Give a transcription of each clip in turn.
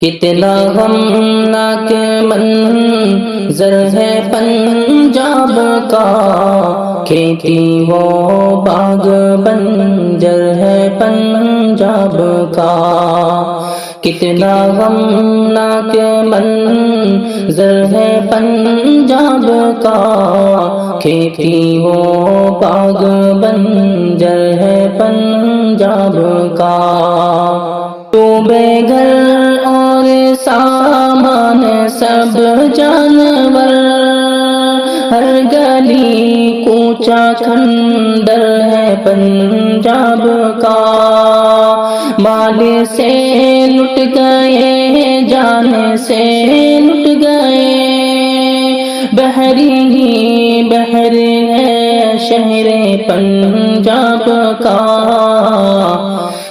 کتنا غمناک منظر ہے پنجاب کا، کھیتی و باغ بنجر ہے پنجاب کا۔ کتنا غمناک منظر ہے پنجاب کا، کھیتی و باغ بنجر ہے پنجاب کا۔ تو بے گھر اور سامان سب جانور، ہر گلی کوچہ کھنڈر ہے پنجاب کا۔ مال سے لٹ گئے، جان سے لٹ گئے، بحری ہی بحر ہے شہر پنجاب کا۔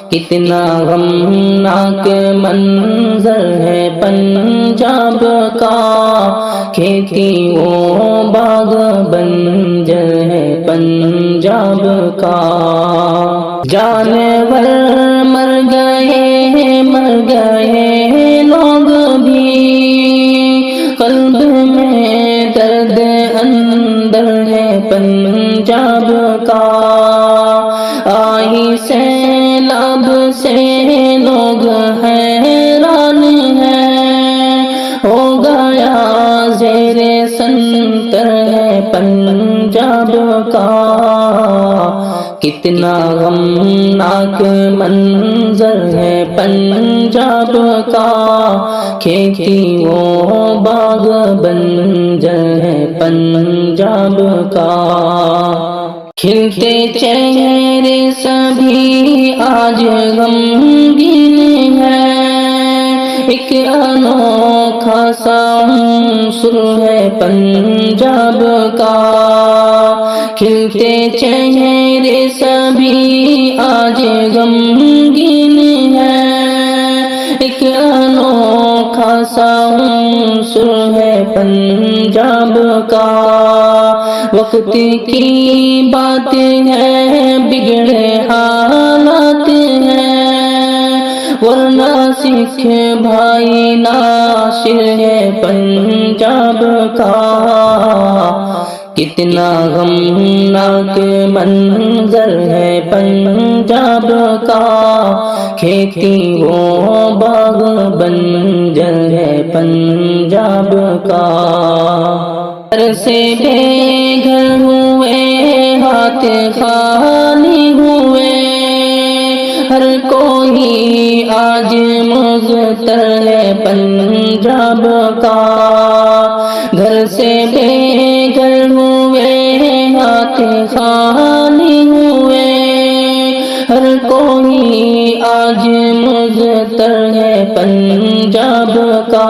کتنا غمناک منظر ہے پنجاب کا، کھیتی و باغ بنجر ہے پنجاب کا۔ جانور مر گئے لوگ بھی، قلب میں درد اندر ہے پنجاب کا۔ آئی سیلاب سے لوگ حیران ہیں، ہو گیا زیر سنتر ہے پنجاب کا۔ کتنا غمناک منظر ہے پنجاب کا، کھیتی و باغ بنجر ہے پنجاب کا۔ کھلتے چہرے سبھی آج غمگین ہے، ایک انوکھا سا عنصر ہے پنجاب کا۔ کھلتے چہرے سبھی آج غمگین ہے، ایک انوکھا سا عنصر ہے پنجاب کا۔ وقت کی بات ہے، بگڑے حالات ہیں، ورنہ سکھ بھائی ناصر ہے پنجاب کا۔ کتنا غمناک منظر ہے پنجاب کا، کھیتی و باغ بنجر ہے پنجاب کا۔ گھر سے بے گھر ہوئے، ہاتھ خالی ہوئے، ہر کوئی آج مضطر ہے پنجاب کا۔ گھر سے بے گھر ہوئے، ہاتھ خالی ہوئے، ہر کوئی آج مضطر ہے پنجاب کا۔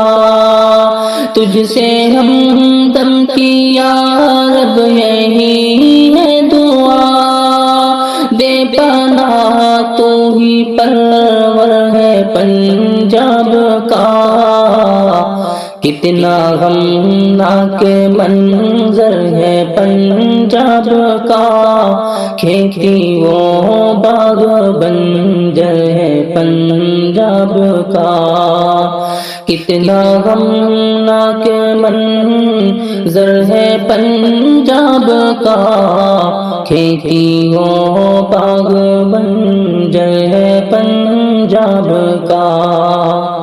تجھ سے ہمدم کی یا رب یہی ہے دعا، دے پناہ تو ہی پرور ہے پنجاب کا۔ کتنا غمناک منظر ہے پنجاب کا، کھیتی و باغ بنجر ہے پنجاب کا۔ کتنا غمناک منظر ہے پنجاب کا، کھیتی و باغ بنجر ہے پنجاب کا۔